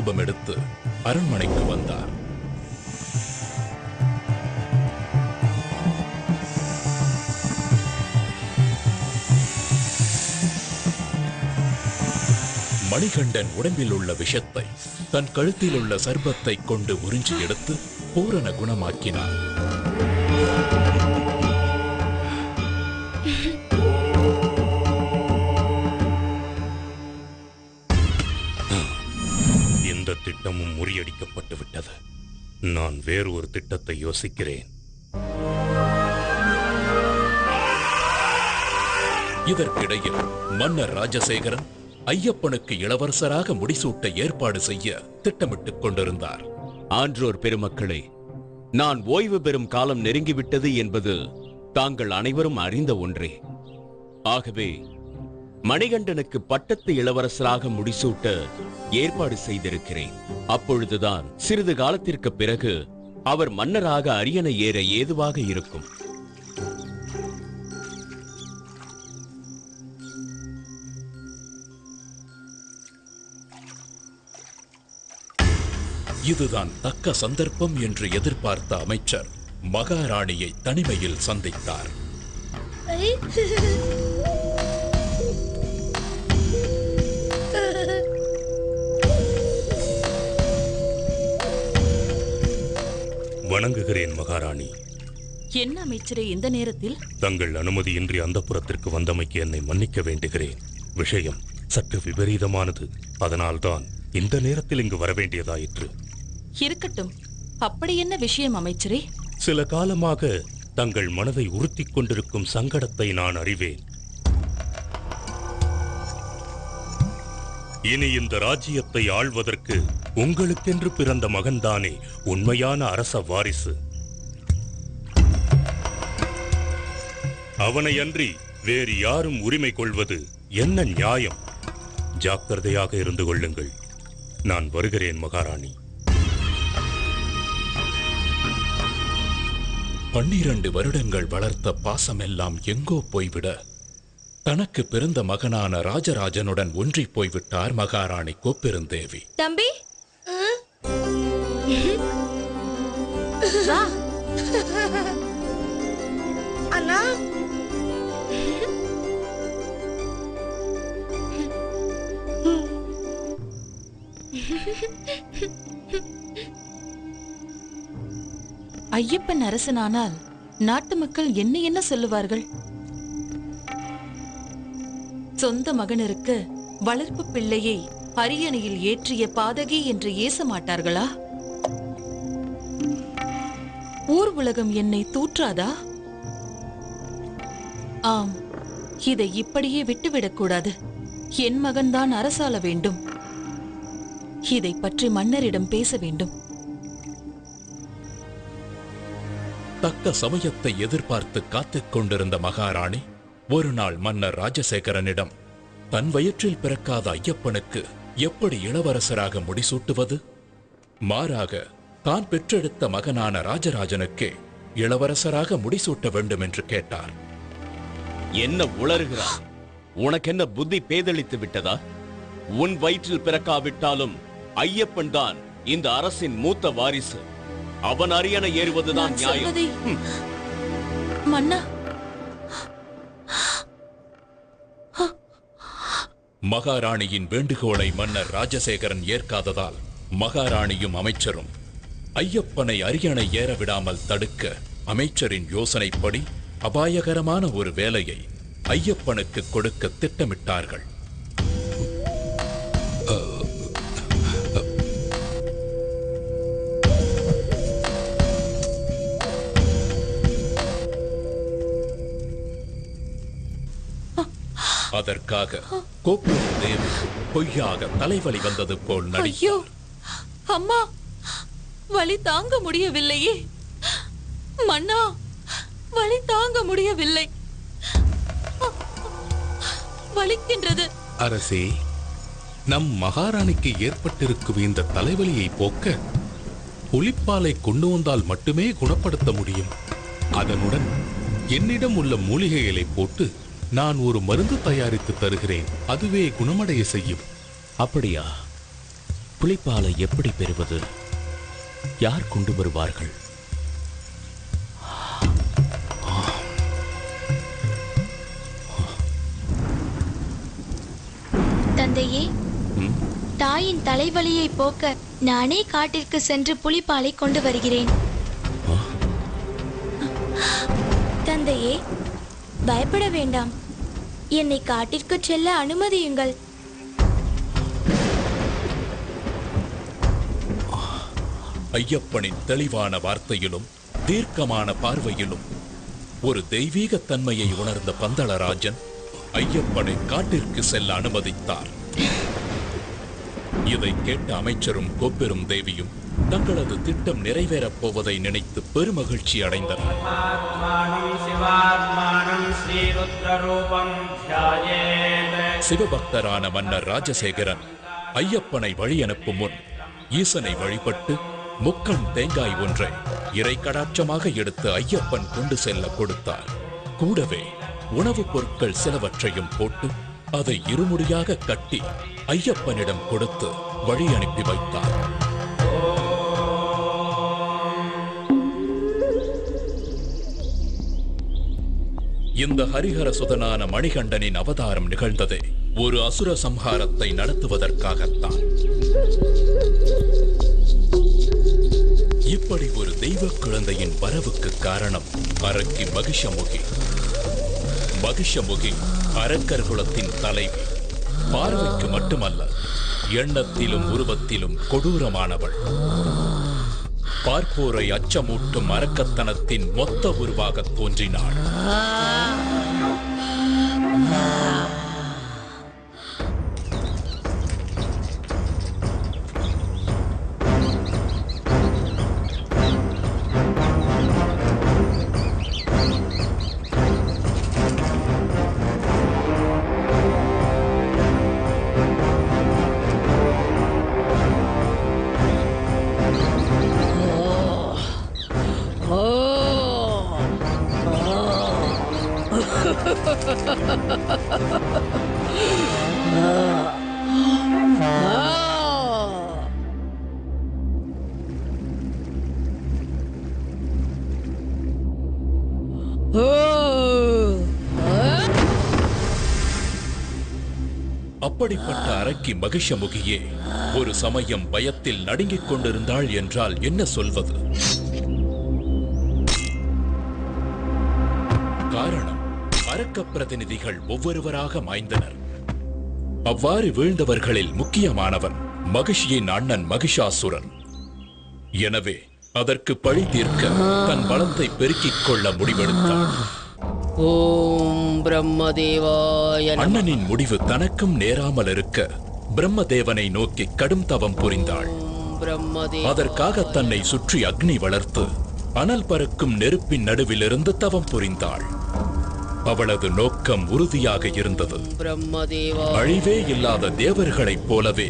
கதம்பம் எடுத்து அரண்மனைக்கு வந்தார். மணிகண்டன் உடம்பில் உள்ள விஷத்தை தன் கழுத்தில் உள்ள சர்பத்தை கொண்டு உறிஞ்சி எடுத்து பூரண குணமாக்கினார். இந்த திட்டமும் முறியடிக்கப்பட்டு விட்டது. நான் வேறு ஒரு திட்டத்தை யோசிக்கிறேன். இதற்கிடையில் மன்னர் ராஜசேகரன் ஐயப்பனுக்கு இளவரசராக முடிசூட்ட ஏற்பாடு செய்ய திட்டமிட்டுக் கொண்டிருந்தார். ஆன்றோர் பெருமக்களே, நான் ஓய்வு பெறும் காலம் நெருங்கிவிட்டது என்பது தாங்கள் அனைவரும் அறிந்த ஒன்றே. ஆகவே மணிகண்டனுக்கு பட்டத்து இளவரசராக முடிசூட்ட ஏற்பாடு செய்திருக்கிறேன். அப்பொழுதுதான் சிறிது காலத்திற்கு பிறகு அவர் மன்னராக அரியணை ஏற ஏதுவாக இருக்கும். இதுதான் தக்க சந்தர்ப்பம் என்று எதிர்பார்த்த அமைச்சர் மகாராணியை தனிமையில் சந்தித்தார். வணங்குகிறேன் மகாராணி. என்ன அமைச்சரே இந்த நேரத்தில்? தங்கள் அனுமதியின்றி அந்தப்புரத்திற்கு வந்தமைக்கு என்னை மன்னிக்க வேண்டுகிறேன். விஷயம் சற்று விபரீதமானது. அதனால்தான் இந்த நேரத்தில் இங்கு வரவேண்டியதாயிற்று. இருக்கட்டும், அப்படி என்ன விஷயம் அமைச்சரே? சில காலமாக தங்கள் மனதை உறுத்திக் கொண்டிருக்கும் சங்கடத்தை நான் அறிவேன். இனி இந்த ராஜ்யத்தை ஆள்வதற்கு உங்களுக்கென்று பிறந்த மகன்தானே உண்மையான அரச வாரிசு. அவனை அன்றி வேறு யாரும் உரிமை கொள்வது என்ன நியாயம்? ஜாக்கிரதையாக இருந்து கொள்ளுங்கள். நான் வருகிறேன் மகாராணி. 12 வருடங்கள் வளர்த்த பாசமெல்லாம் எங்கோ போய்விட தனக்கு பிறந்த மகனான ராஜராஜனுடன் ஒன்றி போய்விட்டார் மகாராணி கோப்பெருந்தேவி. தம்பி, அண்ணா, ஐயப்பன் அரசனானால் நாட்டு மக்கள் என்ன என்ன சொல்லுவார்கள்? சொந்த மகனிற்கு வளர்ப்பு பிள்ளையை அரியணையில் ஏற்றிய பாதகி என்று ஏச மாட்டார்களா? ஊர் உலகம் என்னை தூற்றாதா? ஆம், இதை இப்படியே விட்டுவிடக்கூடாது. என் மகன்தான் அரசாள வேண்டும். இதை பற்றி மன்னரிடம் பேச வேண்டும். தக்க சமயத்தை எதிர்பார்த்து காத்துக் கொண்டிருந்த மகாராணி ஒரு நாள் மன்னர் ராஜசேகரனிடம் தன் வயிற்றில் பிறக்காத ஐயப்பனுக்கு எப்படி இளவரசராக முடிசூட்டுவது, மாறாக தான் பெற்றெடுத்த மகனான ராஜராஜனுக்கே இளவரசராக முடிசூட்ட வேண்டும் என்று கேட்டார். என்ன உளறுகிறார்? உனக்கென்ன புத்தி பேதளித்து விட்டதா? உன் வயிற்றில் பிறக்காவிட்டாலும் ஐயப்பன் தான் இந்த அரசின் மூத்த வாரிசு. அவன் அரியணை ஏறுவதுதான் நியாயம். மன்னா, மகாராணியின் வேண்டுகோளை மன்னர் ராஜசேகரன் ஏற்காததால் மகாராணியும் அமைச்சரும் ஐயப்பனை அரியணை ஏற விடாமல் தடுக்க அமைச்சரின் யோசனைப்படி அபாயகரமான ஒரு வேலையை ஐயப்பனுக்கு கொடுக்க திட்டமிட்டார்கள். அதற்காக கோப்பெருந்தேவி பொய்யாக தலைவலி வந்தது போல் நடித்தார். அம்மா, வலி தாங்க முடியவில்லையே. மன்னா, வலி தாங்க முடியவில்லை. வலிக்கின்றது. அரசே, நம் மகாராணிக்கு ஏற்பட்டிருக்கும் இந்த தலைவலியை போக்க புலிப்பாலை கொண்டு வந்தால் மட்டுமே குணப்படுத்த முடியும். அதனுடன் என்னிடம் உள்ள மூலிகைகளை போட்டு நான் ஒரு மருந்து தயாரித்து தருகிறேன். அதுவே குணமடைய செய்யும். அப்படியா? புலிப்பாலை எப்படி பெறுவது? யார் கொண்டு வருவார்கள்? தந்தையே, தாயின் தலைவலியை போக்க நானே காட்டிற்கு சென்று புலிப்பாலை கொண்டு வருகிறேன். தந்தையே, பயப்பட வேண்டாம். என்னை காட்டிற்கு செல்ல அனுமதியுங்கள். ஐயப்பனின் தெளிவான வார்த்தையிலும் தீர்க்கமான பார்வையிலும் ஒரு தெய்வீக தன்மையை உணர்ந்த பந்தளராஜன் ஐயப்பனை காட்டிற்கு செல்ல அனுமதித்தார். இதை கேட்ட அமைச்சரும் கோப்பெரும் தேவியும் தங்களது திட்டம் நிறைவேறப் போவதை நினைத்து பெருமகிழ்ச்சி அடைந்தனர். சிவபக்தரான மன்னர் ராஜசேகரன் ஐயப்பனை வழி அனுப்பும் முன் ஈசனை வழிபட்டு முக்கண் தேங்காய் ஒன்றை இறை கடாட்சமாக எடுத்து ஐயப்பன் கொண்டு செல்ல கொடுத்தார். கூடவே உணவுப் பொருட்கள் சிலவற்றையும் போட்டு அதை இருமுடியாக கட்டி ஐயப்பனிடம் கொடுத்து வழி அனுப்பி வைத்தார். இந்த ஹரிஹர சுதனான மணிகண்டனின் அவதாரம் நிகழ்ந்ததே ஒரு அசுர சம்ஹாரத்தை நடத்துவதற்காகத்தான். இப்படி ஒரு தெய்வ குழந்தையின் வரவுக்கு காரணம் அரக்கி மகிஷமுகி. மகிஷமுகி அரக்கர் குலத்தின் தலைவி. பார்வைக்கு மட்டுமல்ல, எண்ணத்திலும் உருவத்திலும் கொடூரமானவள். பார்ப்போரை அச்சமூட்டும் அரக்கத்தனத்தின் மொத்த உருவாக தோன்றினாள். அப்படிப்பட்ட அரக்கி மகிஷமுகியே ஒரு சமயம் பயத்தில் நடுங்கிக் கொண்டிருந்தாள் என்றால் என்ன சொல்வது? காரணம், அரக்க பிரதிநிதிகள் ஒவ்வொருவராக மாய்ந்தனர். அவ்வாறு வீழ்ந்தவர்களில் முக்கியமானவன் மகிஷியின் அண்ணன் மகிஷாசுரன். எனவே அதற்கு பழி தீர்க்க தன் பலத்தை பெருக்கிக் கொள்ள முடிவெடுத்தான். ஓம் பிரம்மதேவாய நமः. அண்ணனின் முடிவு தனக்கும் நேராமல் இருக்க பிரம்மதேவனை நோக்கி கடும் தவம் புரிந்தாள். அதற்காக தன்னை சுற்றி அக்னி வளர்த்து அனல் பறக்கும் நெருப்பின் நடுவிலிருந்து தவம் புரிந்தாள். அவளது நோக்கம் உறுதியாக இருந்தது. அழிவே இல்லாத தேவர்களைப் போலவே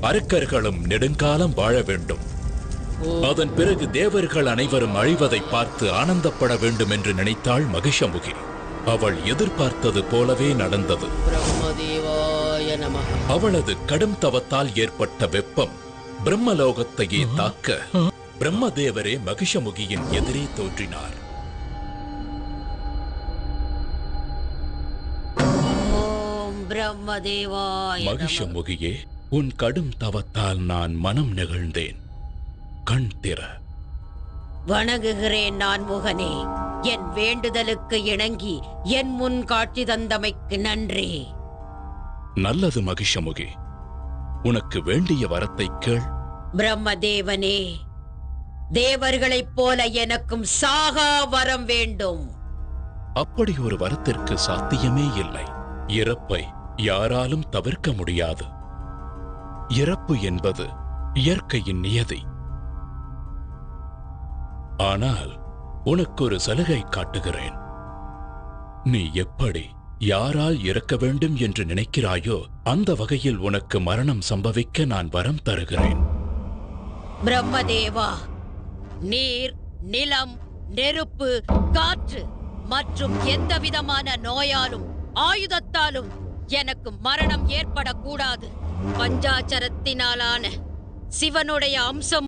அரக்கர்களும் நெடுங்காலம் வாழ வேண்டும். அதன் பிறகு தேவர்கள் அனைவரும் அழிவதை பார்த்து ஆனந்தப்பட வேண்டும் என்று நினைத்தாள் மகிஷமுகி. அவள் எதிர்பார்த்தது போலவே நடந்தது. அவளது கடும் தவத்தால் ஏற்பட்ட வெப்பம் பிரம்மலோகத்தையே தாக்க பிரம்மதேவரே மகிஷமுகியின் எதிரே தோன்றினார். மகிஷமுகியே, உன் கடும் தவத்தால் நான் மனம் நெகிழ்ந்தேன். கண் திற. வணங்குகிறேன் நான் முகனே. என் வேண்டுதலுக்கு இணங்கி என் முன் காட்சி தந்தமைக்கு நன்றி. நல்லது மகிஷமுகி, உனக்கு வேண்டிய வரத்தை கேள். பிரம்மதேவனே, தேவர்களைப் போல எனக்கும் சாகா வரம் வேண்டும். அப்படி ஒரு வரத்திற்கு சாத்தியமே இல்லை. இறப்பை யாராலும் தவிர்க்க முடியாது. இறப்பு என்பது இயற்கையின் நியதி. ஆனால் உனக்கு ஒரு சலுகை காட்டுகிறேன். நீ எப்படி யாரால் இறக்க வேண்டும் என்று நினைக்கிறாயோ அந்த வகையில் உனக்கு மரணம் சம்பவிக்க நான் வரம் தருகிறேன். பிரம்மதேவா, நீர், நிலம், நெருப்பு, காற்று மற்றும் எந்த விதமான நோயாலும் ஆயுதத்தாலும் எனக்கு மரணம் ஏற்படக்கூடாது. பஞ்சாச்சரத்தினாலான சிவனுடைய அம்சம்